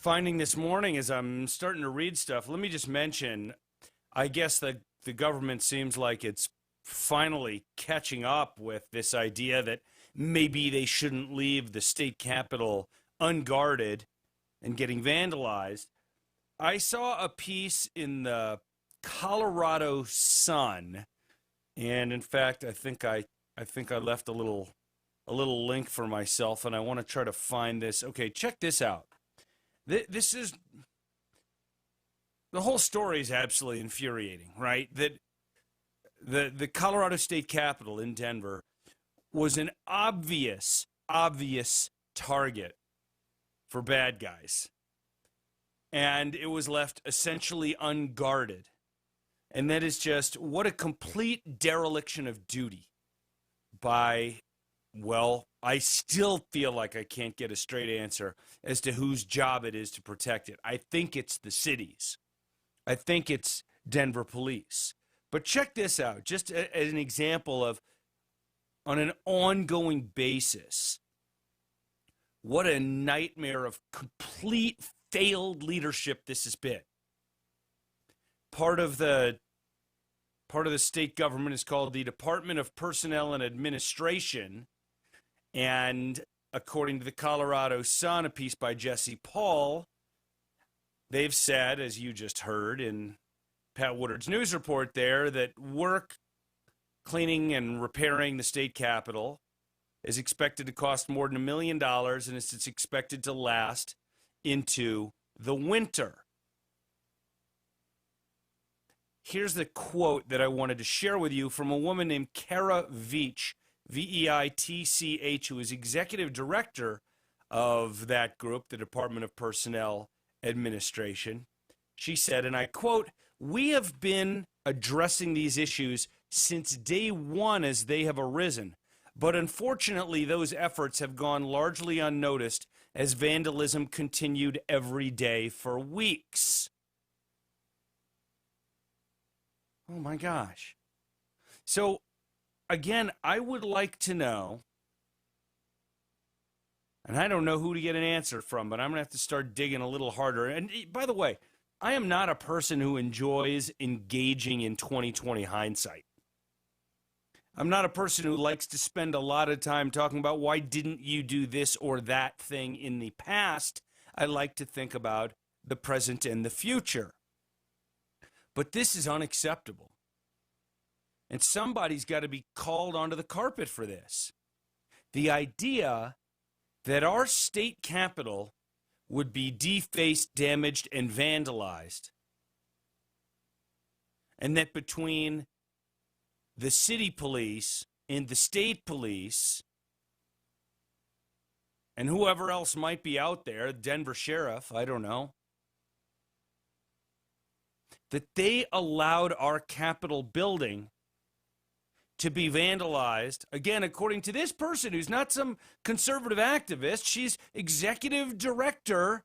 finding this morning as I'm starting to read stuff. Let me just mention, I guess the government seems like it's finally catching up with this idea that maybe they shouldn't leave the state capitol unguarded and getting vandalized. I saw a piece in the Colorado Sun, and in fact, I think I left a little link for myself, and I want to try to find this. Okay, check this out. This is the whole story is absolutely infuriating, right? That the Colorado State Capitol in Denver was an obvious target for bad guys, and it was left essentially unguarded. And that is just what a complete dereliction of duty by, well, I still feel like I can't get a straight answer as to whose job it is to protect it. I think it's the cities. I think it's Denver police. But check this out, just as an example of, on an ongoing basis, what a nightmare of complete failed leadership this has been. Part of the state government is called the Department of Personnel and Administration, and according to the Colorado Sun, a piece by Jesse Paul, they've said, as you just heard in Pat Woodard's news report there, that work cleaning and repairing the state capitol is expected to cost more than $1 million, and it's expected to last into the winter. Here's the quote that I wanted to share with you from a woman named Kara Veitch, Veitch, who is executive director of that group, the Department of Personnel Administration. She said, and I quote, "We have been addressing these issues since day one as they have arisen, but unfortunately those efforts have gone largely unnoticed as vandalism continued every day for weeks." Oh my gosh. So, again, I would like to know, and I don't know who to get an answer from, but I'm going to have to start digging a little harder. And by the way, I am not a person who enjoys engaging in 2020 hindsight. I'm not a person who likes to spend a lot of time talking about why didn't you do this or that thing in the past. I like to think about the present and the future. But this is unacceptable. And somebody's got to be called onto the carpet for this. The idea that our state capitol would be defaced, damaged, and vandalized, and that between the city police and the state police and whoever else might be out there, Denver sheriff, I don't know, that they allowed our Capitol building to be vandalized. Again, according to this person who's not some conservative activist, she's executive director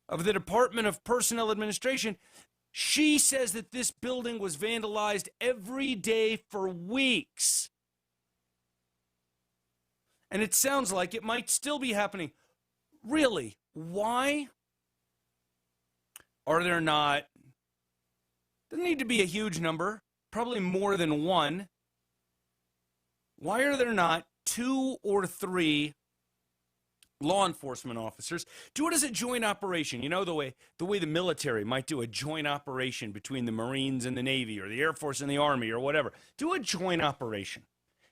of the Department of Personnel Administration. She says that this building was vandalized every day for weeks. And it sounds like it might still be happening. Really, why are there not, doesn't need to be a huge number, probably more than one. Why are there not 2 or 3 law enforcement officers? Do it as a joint operation. You know, the way the military might do a joint operation between the Marines and the Navy, or the Air Force and the Army, or whatever. Do a joint operation.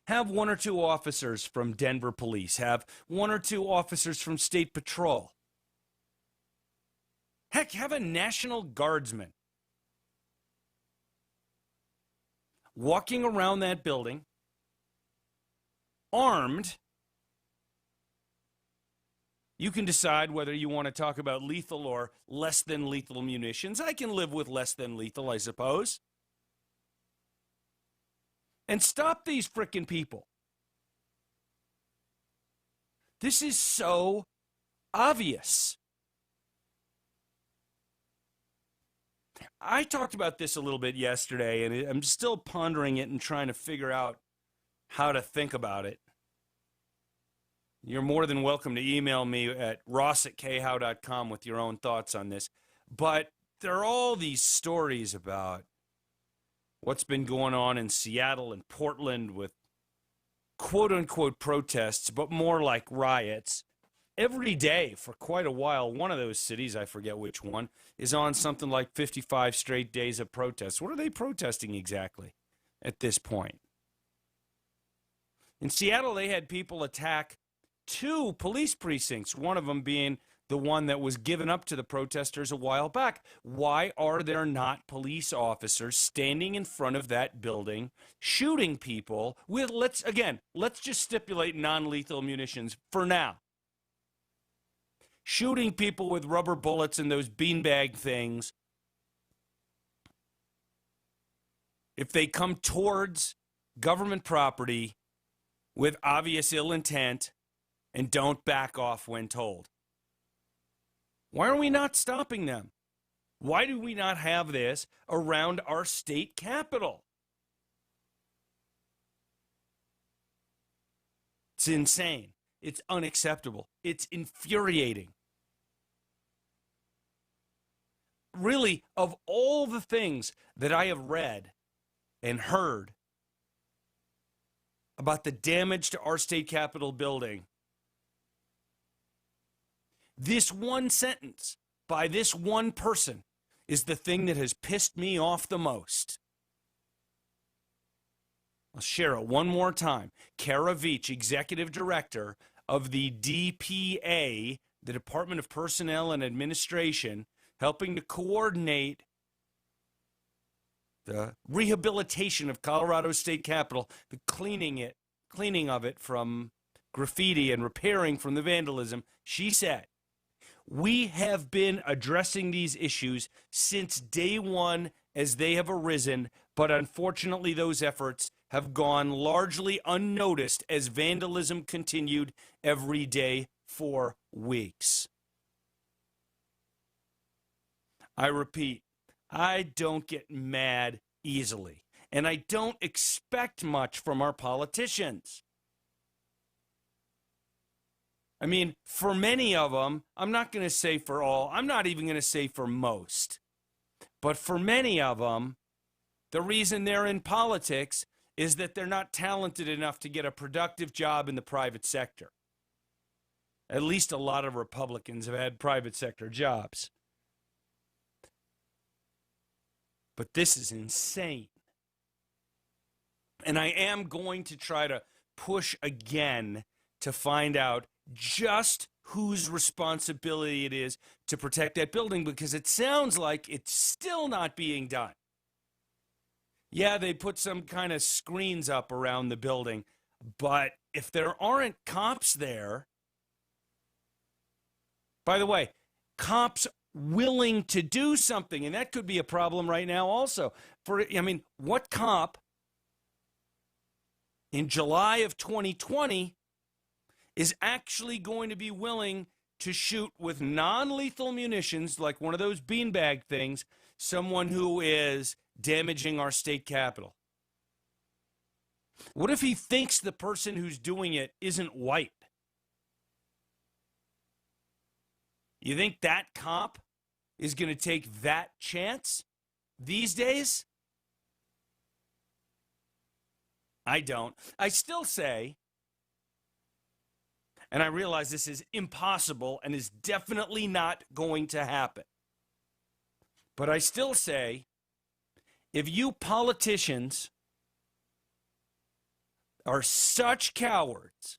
Have 1 or 2 officers from Denver Police. Have 1 or 2 officers from State Patrol. Heck, have a National Guardsman walking around that building, armed. You can decide whether you want to talk about lethal or less than lethal munitions. I can live with less than lethal, I suppose. And stop these frickin' people. This is so obvious. I talked about this a little bit yesterday, and I'm still pondering it and trying to figure out how to think about it. You're more than welcome to email me at ross@khow.com with your own thoughts on this. But there are all these stories about what's been going on in Seattle and Portland with quote-unquote protests, but more like riots. Every day for quite a while, one of those cities, I forget which one, is on something like 55 straight days of protests. What are they protesting exactly at this point? In Seattle, they had people attack 2 police precincts, one of them being the one that was given up to the protesters a while back. Why are there not police officers standing in front of that building shooting people with, let's just stipulate non-lethal munitions for now. Shooting people with rubber bullets and those beanbag things. If they come towards government property with obvious ill intent and don't back off when told. Why are we not stopping them? Why do we not have this around our state capital? It's insane. It's unacceptable. It's infuriating. Really, of all the things that I have read and heard about the damage to our state capitol building, this one sentence by this one person is the thing that has pissed me off the most. I'll share it one more time. Kara Veach, executive director of the DPA, the Department of Personnel and Administration, helping to coordinate the rehabilitation of Colorado State Capitol, the cleaning of it from graffiti and repairing from the vandalism. She said, "We have been addressing these issues since day one as they have arisen, but unfortunately those efforts have gone largely unnoticed as vandalism continued every day for weeks." I repeat, I don't get mad easily, and I don't expect much from our politicians. I mean, for many of them, I'm not going to say for all, I'm not even going to say for most, but for many of them, the reason they're in politics is that they're not talented enough to get a productive job in the private sector. At least a lot of Republicans have had private sector jobs. But this is insane. And I am going to try to push again to find out just whose responsibility it is to protect that building, because it sounds like it's still not being done. Yeah, they put some kind of screens up around the building, but if there aren't cops there, by the way, cops willing to do something, and that could be a problem right now also. What cop in July of 2020 is actually going to be willing to shoot with non-lethal munitions, like one of those beanbag things, someone who is damaging our state capitol? What if he thinks the person who's doing it isn't white? You think that cop is going to take that chance these days? I don't. I still say, and I realize this is impossible and is definitely not going to happen, but I still say, if you politicians are such cowards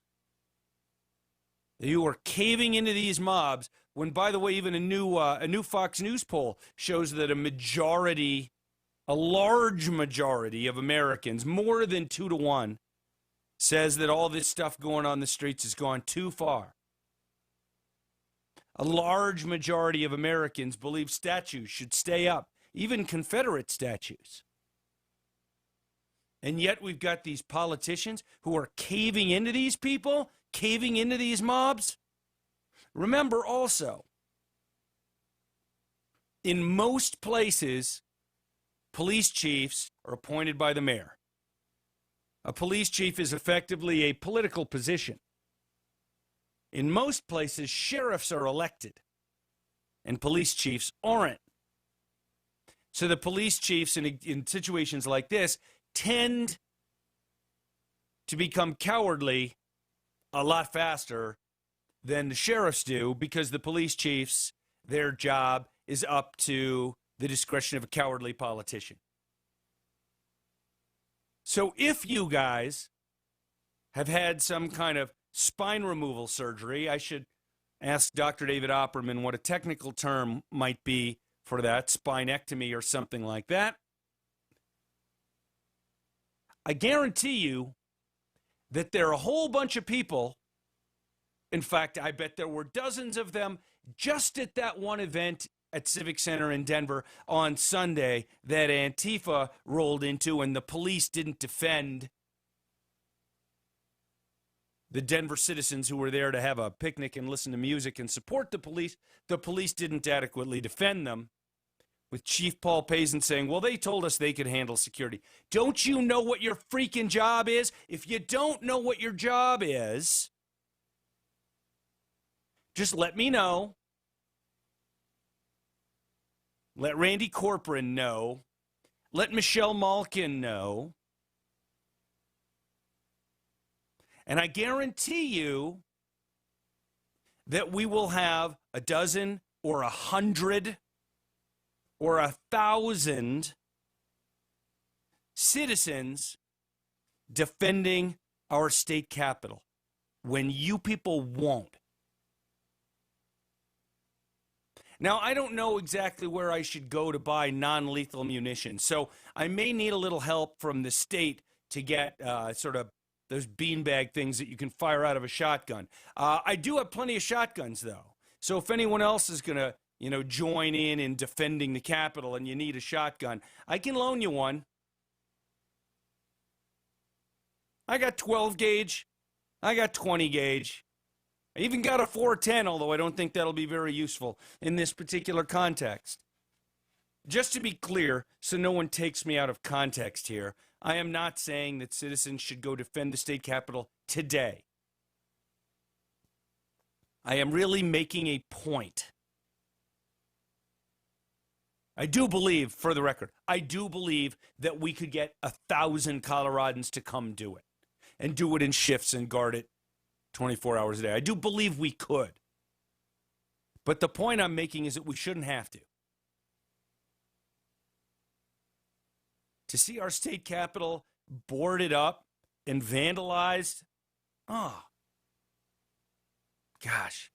that you are caving into these mobs, when, by the way, even a new Fox News poll shows that a large majority of Americans, more than 2-to-1, says that all this stuff going on the streets has gone too far. A large majority of Americans believe statues should stay up, even Confederate statues. And yet we've got these politicians who are caving into these people, caving into these mobs. Remember also, in most places, police chiefs are appointed by the mayor. A police chief is effectively a political position. In most places, sheriffs are elected, and police chiefs aren't. So the police chiefs in situations like this tend to become cowardly a lot faster than the sheriffs do, because the police chiefs, their job is up to the discretion of a cowardly politician. So if you guys have had some kind of spine removal surgery, I should ask Dr. David Opperman what a technical term might be for that, spinectomy or something like that. I guarantee you that there are a whole bunch of people, in fact, I bet there were dozens of them just at that one event at Civic Center in Denver on Sunday that Antifa rolled into, and the police didn't defend the Denver citizens who were there to have a picnic and listen to music and support the police. The police didn't adequately defend them, with Chief Paul Pazin saying, well, they told us they could handle security. Don't you know what your freaking job is? If you don't know what your job is, just let me know. Let Randy Corcoran know. Let Michelle Malkin know. And I guarantee you that we will have a dozen or 100 or 1,000 citizens defending our state capitol when you people won't. Now, I don't know exactly where I should go to buy non-lethal munitions, so I may need a little help from the state to get sort of those beanbag things that you can fire out of a shotgun. I do have plenty of shotguns, though, so if anyone else is going to, join in defending the Capitol and you need a shotgun, I can loan you one. I got 12 gauge. I got 20 gauge. I even got a 410, although I don't think that'll be very useful in this particular context. Just to be clear, so no one takes me out of context here, I am not saying that citizens should go defend the state capitol today. I am really making a point. I do believe, for the record, I do believe that we could get 1,000 Coloradans to come do it and do it in shifts and guard it 24 hours a day. I do believe we could. But the point I'm making is that we shouldn't have to. To see our state capitol boarded up and vandalized, oh, gosh.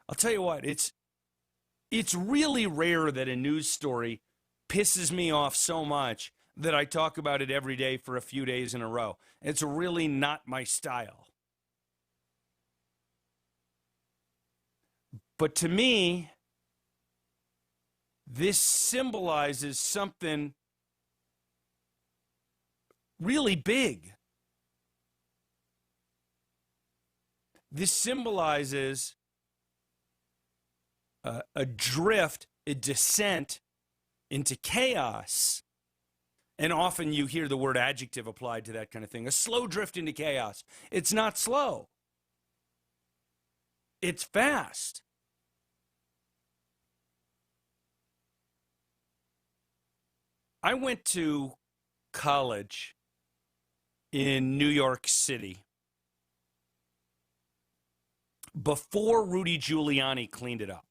I'll tell you what, it's really rare that a news story pisses me off so much that I talk about it every day for a few days in a row. It's really not my style. But to me, this symbolizes something really big. This symbolizes a drift, a descent into chaos. And often you hear the word adjective applied to that kind of thing. A slow drift into chaos. It's not slow. It's fast. I went to college in New York City before Rudy Giuliani cleaned it up.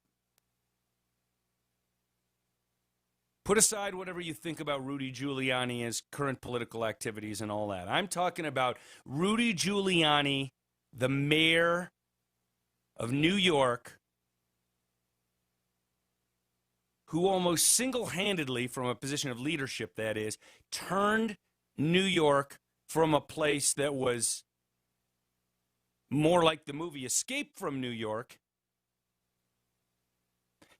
Put aside whatever you think about Rudy Giuliani, his current political activities and all that. I'm talking about Rudy Giuliani, the mayor of New York, who almost single-handedly, from a position of leadership that is, turned New York from a place that was more like the movie Escape from New York,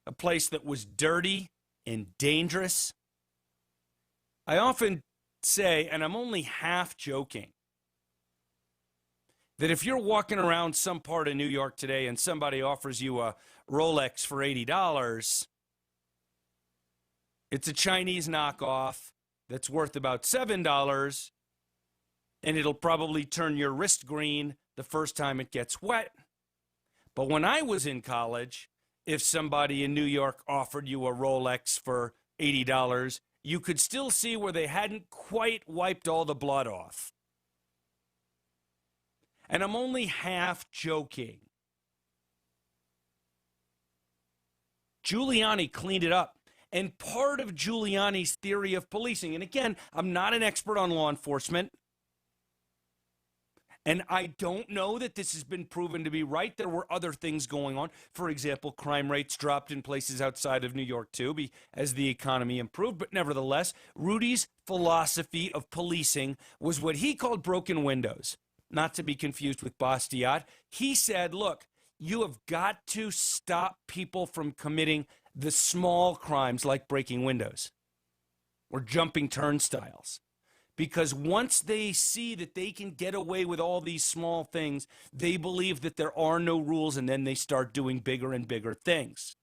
a place that was dirty and dangerous. I often say, and I'm only half joking, that if you're walking around some part of New York today and somebody offers you a Rolex for $80, it's a Chinese knockoff that's worth about $7, and it'll probably turn your wrist green the first time it gets wet. But when I was in college, if somebody in New York offered you a Rolex for $80, you could still see where they hadn't quite wiped all the blood off. And I'm only half joking. Giuliani cleaned it up. And part of Giuliani's theory of policing, and again, I'm not an expert on law enforcement, and I don't know that this has been proven to be right. There were other things going on. For example, crime rates dropped in places outside of New York, too, as the economy improved. But nevertheless, Rudy's philosophy of policing was what he called broken windows, not to be confused with Bastiat. He said, look, you have got to stop people from committing the small crimes like breaking windows or jumping turnstiles. Because once they see that they can get away with all these small things, they believe that there are no rules, and then they start doing bigger and bigger things.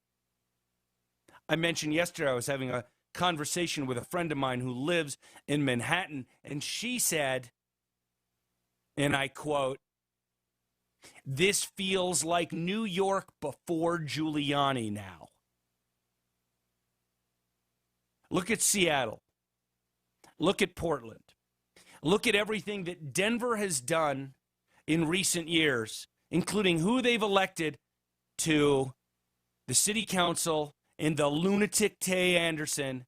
I mentioned yesterday I was having a conversation with a friend of mine who lives in Manhattan, and she said, and I quote, "This feels like New York before Giuliani now." Look at Seattle. Look at Portland. Look at everything that Denver has done in recent years, including who they've elected to the city council and the lunatic Tay Anderson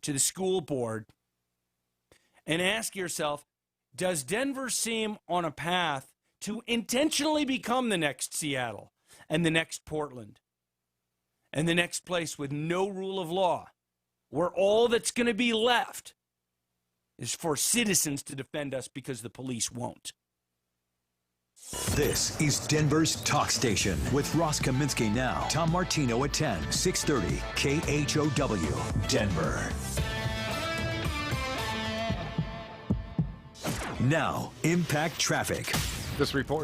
to the school board. And ask yourself, does Denver seem on a path to intentionally become the next Seattle and the next Portland and the next place with no rule of law, where all that's going to be left is for citizens to defend us because the police won't? This is Denver's Talk Station with Ross Kaminsky now. Tom Martino at 10, 630 KHOW, Denver. Now, Impact Traffic. This report